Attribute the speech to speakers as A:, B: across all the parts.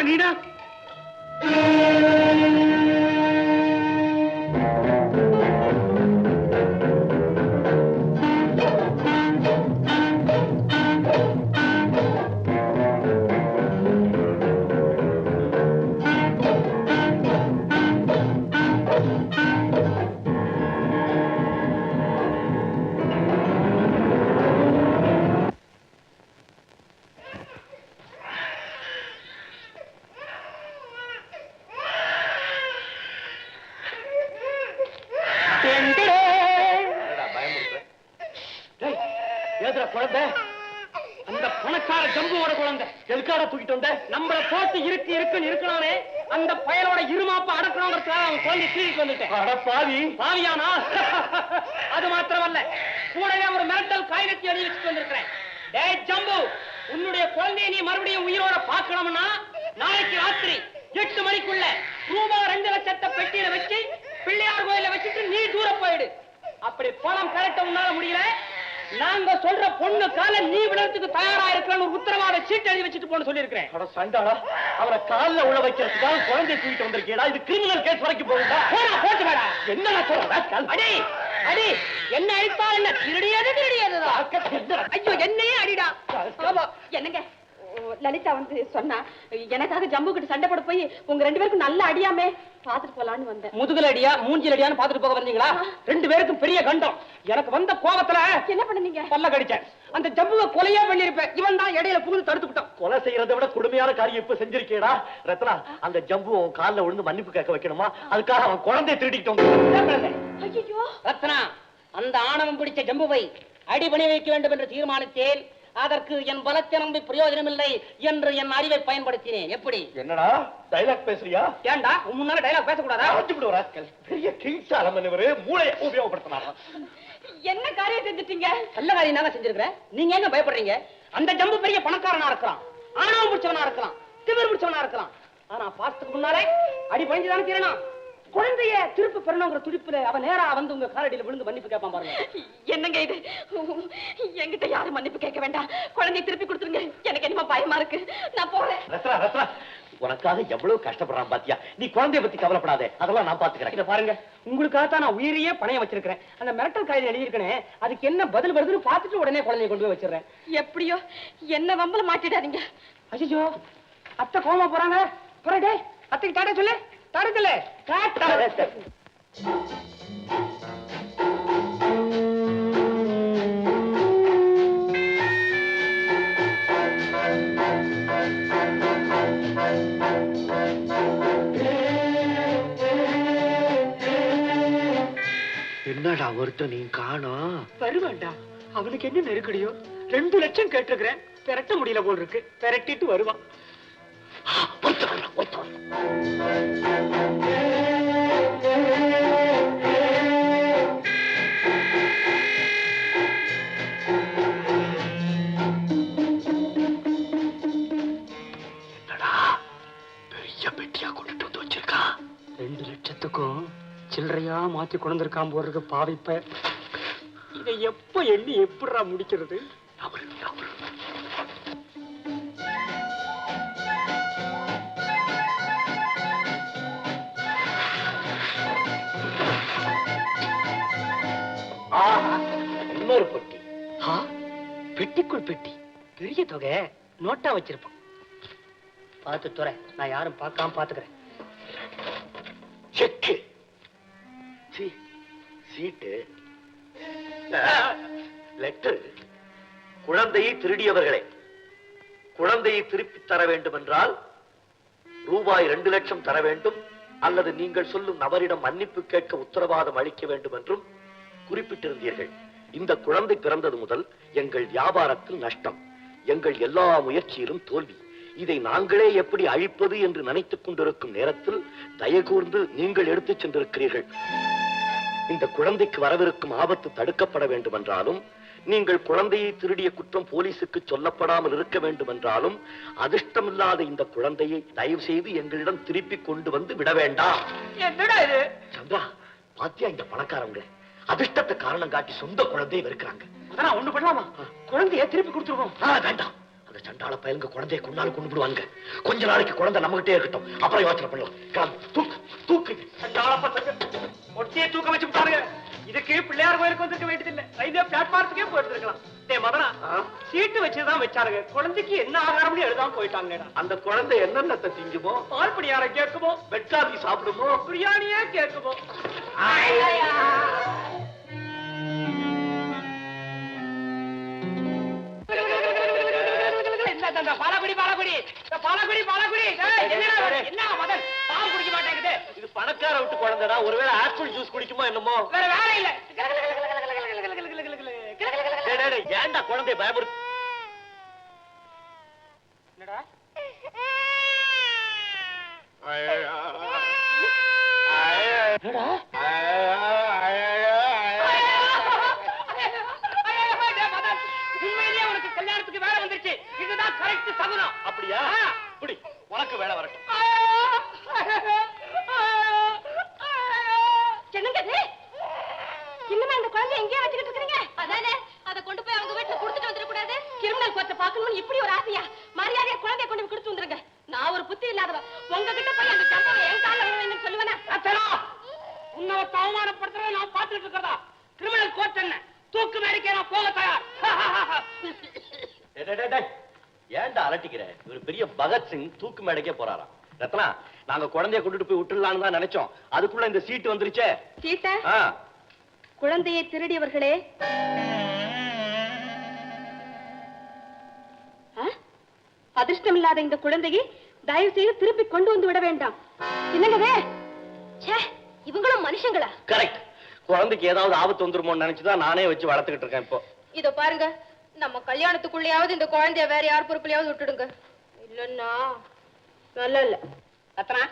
A: நீடா? குழந்தை அந்த பணக்கார ஜம்புவோட குழந்தை எதுக்காக தூக்கிட்டு வந்த? நம்மளை போட்டு இருக்கணும்னே அந்த பயலோட இருமாப்ப அடக்கணுங்கிறதுக்காக அவன் குழந்தை தூக்கிட்டு வந்துட்டேன். பாவி பாவியானா? அது மாத்திரமல்ல, கூடவே ஒரு மிரட்டல் காகிதத்தை எழுதி வச்சுட்டு வந்திருக்கிறேன். டேய் ஜம்பு, உன்னுடைய குழந்தையை நீ மறுபடியும் உயிரோட பார்க்கணும்னா நாளைக்கு ராத்திரி 8 மணிக்குள்ள ரூபாய் 2 லட்சத்தை பெட்டியில வச்சு பிள்ளையார் கோயில வச்சுட்டு நீ தூர போயிடு. அப்படி பணம் கரெக்டா உன்னால முடியல, நாங்க சொல்ற பொண்ணு கால நீ விடறதுக்கு தயாரா இருக்கணும் ஒரு உத்தரவாத சீட்டு எழுதி வச்சுட்டு போன்னு சொல்லியிருக்கிறேன். சண்டாளா, அவரை காலில் உள்ள வைக்கிறதுக்காக குழந்தைய தூக்கிட்டு வந்திருக்கேடா. இது கிரிமினல் கேஸ் வரைக்கும் போகுதா? போட்டு வேடா. என்ன சொல்றேன்? அடி அடி, என்ன அடித்தா என்ன? திருடியதுதான். ஐயோ, என்னையே அடிடா. என்னங்க லலிதா வந்து சொன்னா, எனக்காக ஜம்பு கிட்ட சண்டை போட போய் உங்க 2 பேருக்கும் நல்ல அடியாமே பாத்துட்டு போலான்னு வந்தேன். முதுகுல அடியா மூஞ்சில அடியான்னு பாத்துட்டு போக வந்தீங்களா? 2 பேருக்கும் பெரிய கண்டம். எனக்கு வந்த கோபத்துல என்ன பண்ணீங்க? பல்ல கடிச்சேன். அந்த ஜம்புவை கொலையா பண்ணிருப்பேன். இவன் தான் இடையில புகுந்து தடுத்து விட்டான். கொலை செய்யறதை விட கொடுமையான காரியம் இப்ப செஞ்சிருக்கேடா. ரத்னா, அந்த ஜம்பு காலில் விழுந்து மன்னிப்பு கேட்க வைக்கணுமா? அதுக்காக அவன் குழந்தைய திருடிக்கிட்டோம். ஐயோ ரத்னா, அந்த ஆணவம் பிடிச்ச ஜம்புவை அடிபணி வைக்க வேண்டும் என்று தீர்மானித்தேன். அதற்கு என் பலத்தை நம்பி பிரயோஜனம் இல்லை என்று என் அறிவை பயன்படுத்தினேன். எப்படி? என்னடா டைலாக் பேசுறியா? ஏண்டா முன்னால டைலாக் பேசக்கூடாதா? பெரிய கிங்சாலம் மூளையை உபயோகப்படுத்தினாரா? என்ன காரியம் செஞ்சுட்டீங்க? நல்ல காரியம் தாங்க செஞ்சிருக்கிறேன். நீங்க எங்க பயப்படுறீங்க? அந்த ஜம்பு பெரிய பணக்காரனா இருக்கலாம், ஆணவம் பிடிச்சவனா இருக்கலாம், திமிர் பிடிச்சவனா இருக்கலாம். ஆனா பாசத்துக்கு முன்னாலே அடி பணிஞ்சுதானே தீரணும். குழந்தைய திருப்பி பெறணுங்கிற துடிப்புல அவன் நேரா வந்து உங்க காலடியில விழுந்து மன்னிப்பு கேட்பான் பாருங்க. என்னங்க இது? என்கிட்ட யாரும் மன்னிப்பு கேட்க வேண்டாம். குழந்தைய திருப்பி கொடுத்துருங்க. எனக்கு என்னமோ பயமா இருக்கு. நான் போறேன். ரத்னா, உனக்காக எவ்வளவு கஷ்டப்படுறான் பாத்தியா? நீ குழந்தைய பத்தி கவலைப்படாதே, அதெல்லாம் நான் பாத்துக்கிறேன். இத பாருங்க, உங்களுக்காகத்தான் நான் உயிரையே பணைய வச்சிருக்கிறேன். அந்த மிரட்டல் காயில எழுதியிருக்கேன். அதுக்கு என்ன பதில் வருதுன்னு பாத்துட்டு உடனே குழந்தைய கொண்டு போய் வச்சிடறேன். எப்படியோ என்ன வம்பல மாட்டிடாதீங்க. அச்சோ, அத்தை கோமா போறாங்க. போறே, அத்தைக்கு டாடா சொல்லு. தடுக்கல என்னடா ஒருத்தன் நீ காணோம்? வருவான்டா. அவனுக்கு என்ன நெருக்கடியோ? 2 லட்சம் கேட்டிருக்கிறேன். பெரட்ட முடியல போல் இருக்கு. பெரட்டிட்டு வருவான். பெரிய பெட்டியா கொண்டுட்டு வந்து வச்சிருக்கா. 2 லட்சத்துக்கும் சில்லறையா மாத்தி கொண்டிருக்கான் போறதுக்கு பாவிப்ப. இதை எப்ப எண்ணி எப்படா முடிக்கிறது? இன்னொரு பெட்டி. பெட்டிக்குள் பெட்டி. பெரிய தொகை நோட்டா வச்சிருப்பான். பார்த்து துறை, நான் யாரும் பார்க்காம பாத்துக்கிறேன். செக்கு, சீட்டு, லெட்டர். குழந்தையை திருடியவர்களே, குழந்தையை திருப்பி தர வேண்டும் என்றால் ரூபாய் 2 லட்சம் தர வேண்டும், அல்லது நீங்கள் சொல்லும் நபரிடம் மன்னிப்பு கேட்க உத்தரவாதம் அளிக்க வேண்டும் என்றும் குறிப்பிட்டிருந்தீர்கள். இந்த குழந்தை பிறந்தது முதல் எங்கள் வியாபாரத்தில் நஷ்டம், எங்கள் எல்லா முயற்சியிலும் தோல்வி. இதை நாங்களே எப்படி அழிப்பது என்று நினைத்துக் கொண்டிருக்கும் நேரத்தில் தயகூர்ந்து நீங்கள் எடுத்துச் சென்றிருக்கிறீர்கள். இந்த குழந்தைக்கு வரவிருக்கும் ஆபத்து தடுக்கப்பட வேண்டும் என்றாலும், நீங்கள் குழந்தையை திருடிய குற்றம் போலீசுக்கு சொல்லப்படாமல் இருக்க வேண்டும் என்றாலும், அதிர்ஷ்டமில்லாத இந்த குழந்தையை தயவு செய்து எங்களிடம் திருப்பி கொண்டு வந்து விட வேண்டாம். சந்திரா, பாத்தியா இந்த பணக்காரங்க அதிர்ஷ்டத்தை காரணம் காட்டி சொந்த குழந்தையை வெறுக்கிறாங்க. ஒண்ணு பண்ணலாமா? குழந்தைய திருப்பி கொடுத்துருவோம். வேண்டாம், அந்த
B: அந்த சண்டாள பயலுங்க குழந்தைய கொண்டாலும் கொண்டு விடுவாங்க. கொஞ்ச நாளைக்கு குழந்தை நம்மகிட்டே இருக்கட்டும், அப்புறம் யோசனை பண்ணலாம். தூக்கு
A: சண்டாள பசங்க ஒட்டியே தூக்க வச்சு பாருங்க. இதுக்கு பிள்ளையார் கோயிலுக்கு வந்திருக்க வேண்டியதில்லை, ரயில்வே பிளாட்பாரத்துக்கே போயிட்டு இருக்கலாம். மதனா சீட்டு வச்சுதான் வச்சாருங்க. குழந்தைக்கு என்ன ஆகாரம்னு எழுதாம போயிட்டாங்க. அந்த குழந்தை என்னென்னத்தை திங்குமோ, பால் பணியார கேட்குமோ, வெட்டாதி சாப்பிடுமோ, பிரியாணியே கேட்குமோ. பாலகுடி பாலகுடி பாலகுடி பாலகுடி என்ன மதன் பால் குடிக்க மாட்டேங்குது? இது பணக்கார விட்டு குழந்தைடா, ஒருவேளை ஆப்பிள் ஜூஸ் குடிக்குமோ என்னமோ. வேற வேலை இல்ல. ஏன்டா குழந்தைய பயமுறுத்து? என்னடா உண்மையிலேயே உனக்கு கல்யாணத்துக்கு வேலை வந்துருச்சு. இதுதான் கரெக்ட் சகுனம். அப்படியா? இப்படி உனக்கு வேலை வரட்டும்.
C: இன்னுமா இந்த குழந்தை எங்கேயே வச்சுக்கிட்டு இருக்கீங்க? அதானே, அதை கொண்டு போய் அவங்க வீட்டுல கொடுத்துட்டு வந்துட கூடாது. கிரிமினல் கோர்ட்டை பார்க்கணும்னு இப்படி ஒரு ஆசையா? மரியாதையா குழந்தைய கொண்டு போய் கொடுத்து வந்துருங்க. நான் ஒரு புத்தி இல்லாதவ, உங்ககிட்ட போய் அந்த சம்பவம் என் கால வேணும்னு சொல்லுவேனா?
A: உன்னை அவமானப்படுத்துறத நான் பார்த்துட்டு இருக்கிறதா? கிரிமினல் கோர்ட் என்ன தூக்கு மேடைக்கே நான் போக தயார்.
B: ஏன்டா அலட்டிக்கிற? இவர் பெரிய பகத்சிங் தூக்கு மேடைக்கே போறாராம். ரத்னா, நாங்க குழந்தைய கொண்டுட்டு போய் விட்டுலான்னு தான் நினைச்சோம். அதுக்குள்ள இந்த சீட்டு வந்துருச்சே.
C: சீட்டா? குழந்தையை திருடியவர்களே, அதிர்ஷ்டம் இல்லாத இந்த குழந்தையை தயவு செய்து திருப்பி கொண்டு வந்து விட வேண்டாம். என்னங்கவே, இவங்களும் மனுஷங்களா?
B: கரெக்ட். குழந்தைக்கு ஏதாவது ஆபத்து வந்துருமோன்னு நினைச்சுதான் நானே வச்சு வளர்த்துக்கிட்டு இருக்கேன். இப்போ
C: இதோ பாருங்க, நம்ம கல்யாணத்துக்குள்ளேயாவது இந்த குழந்தைய வேற யார் பொறுப்புலையாவது விட்டுடுங்க. இல்லன்னா நல்லா இல்ல.
A: ரத்னா,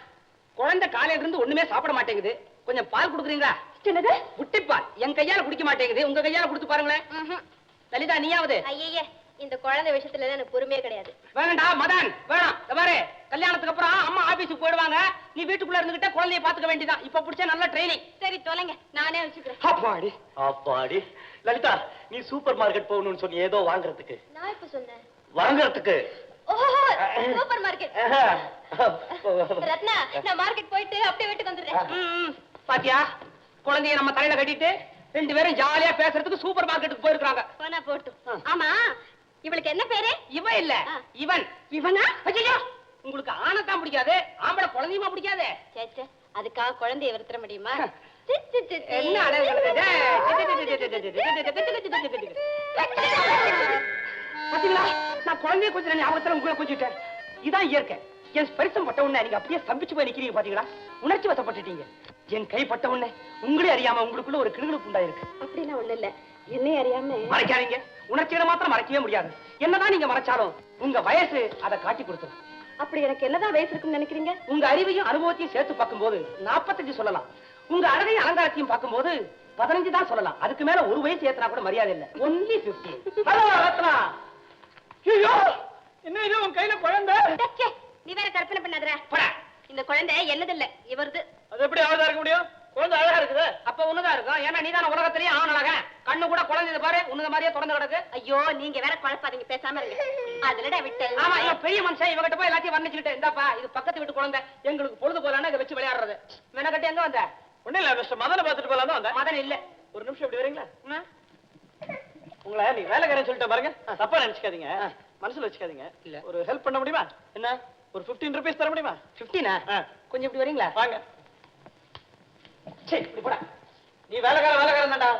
A: குழந்தை காலையில இருந்து ஒண்ணுமே சாப்பிட மாட்டேங்குது. கொஞ்சம் பால் குடுக்குறீங்களா?
C: என்னது?
A: புட்டிப்பால். என் கையால குடிக்க மாட்டேங்குது, உங்க கையால குடுத்து பாருங்களேன். லலிதா, நீயாவது?
C: ஐயே, இந்த குழந்தை விஷயத்துல எனக்கு பொறுமையே கிடையாது.
A: வேணாண்டா மதன், வேணாம். பாரு, கல்யாணத்துக்கு அப்புறம் அம்மா ஆபீஸுக்கு போயிடுவாங்க, நீ வீட்டுக்குள்ள இருந்துகிட்ட குழந்தைய பாத்துக்க வேண்டியதான். இப்ப பிடிச்ச நல்ல ட்ரைனிங்.
C: சரி தொலைங்க, நானே வச்சுக்கிறேன்.
B: அப்பாடி அப்பாடி. லலிதா, நீ சூப்பர் மார்க்கெட் போகணும்னு சொல்லி ஏதோ வாங்குறதுக்கு.
C: நான் இப்ப சொன்னேன்
B: வாங்குறதுக்கு.
C: ஓஹோ, சூப்பர் மார்க்கெட். ரத்னா, நான் மார்க்கெட் போயிட்டு அப்படியே வீட்டுக்கு வந்துடுறேன்.
A: பாத்தியா, குழந்தைய நம்ம தலையில கட்டிட்டு ரெண்டு பேரும் ஜாலியா பேசுறதுக்கு சூப்பர் மார்க்கெட்டுக்கு போயிருக்காங்க.
C: போனா போட்டு. ஆமா, இவளுக்கு என்ன பேரு?
A: இவ இல்ல, இவன். இவனா? ஐயோ, உங்களுக்கு ஆணைத்தான் பிடிக்காது, ஆம்பளை குழந்தையுமா பிடிக்காது.
C: சேச்சே, அதுக்காக குழந்தைய வருத்த முடியுமா?
A: என்ன அழகு! பாத்தீங்களா, நான் குழந்தைய கொஞ்சம் ஞாபகத்துல உங்களை கொஞ்சிட்டேன். இதான் இயற்கை. என் ஸ்பரிசம் பட்ட உடனே நீங்க அப்படியே ஸ்தம்பிச்சு போய் நிக்கிறீங்க. பாத்தீங்களா, உணர்ச்சி வசப்பட்டுட்டீங்க. என் கை பட்ட உடனே உங்களே அறியாம உங்களுக்குள்ள ஒரு கிளுகிளுப்பு உண்டாயிருக்கு.
C: அப்படின்னா ஒண்ணு இல்ல, என்னையும் அறியாம.
A: மறைக்காதீங்க, உணர்ச்சிகளை மாத்திரம் மறைக்கவே முடியாது. என்னதான் நீங்க மறைச்சாலும் உங்க வயசு அதை காட்டி கொடுத்துரும்.
C: அப்படி எனக்கு என்னதான் வயசு இருக்குன்னு நினைக்கிறீங்க?
A: உங்க அறிவையும் அனுபவத்தையும் சேர்த்து பார்க்கும்போது 45 சொல்லலாம். உங்க அழகையும் அலங்காரத்தையும் பார்க்கும்போது 15 தான் சொல்லலாம். அதுக்கு மேல ஒரு வயசு ஏத்தனா கூட மரியாதை இல்ல. ஒன்லி 15. ஹலோ ரத்னா. ஐயோ, என்ன இது உன் கையில குழந்தை?
C: நீ வேற கற்பனை பண்ணாதடா. இந்த குழந்தை என்னது இல்ல, இவரது.
A: அது எப்படி அவதா இருக்க முடியும்? குழந்தை அழகா இருக்குது. அப்ப உன்னதா இருக்கும். ஏன்னா நீதான உலகத்திலேயே ஆண் அழகா. கண்ணு கூட குழந்தை பாரு, உன்னத மாதிரியே தொடர்ந்து கிடக்கு.
C: ஐயோ, நீங்க வேற குழப்பாதீங்க, பேசாம இருங்க. அதுலடா விட்டு.
A: ஆமா, இவன் பெரிய மனுஷன், இவகிட்ட போய் எல்லாத்தையும் வர்ணிச்சுக்கிட்டு, இந்தாப்பா இது பக்கத்து வீட்டு குழந்தை, எங்களுக்கு பொழுது போலான்னு இதை வச்சு விளையாடுறது. மெனக்கட்டு எங்க வந்த? ஒண்ணு இல்ல மிஸ்டர் மதனை பார்த்துட்டு போலாம் தான் வந்தேன். மதன் இல்ல, ஒரு நிமிஷம் இப்படி வரீங்களா? உங்களை நீ வேலைக்காரன் சொல்லிட்ட பாருங்க, தப்பா நினைச்சுக்காதீங்க, மனசுல வச்சுக்காதீங்க. இல்ல, ஒரு ஹெல்ப் பண்ண முடியுமா? என்ன, ஒரு 15 ரூபீஸ் தர முடியுமா? 15? கொஞ்சம் இப்படி வரீங்களா? வாங்க. சரி, இப்படி போடா. நீ வேலைக்காரன் தான்டா.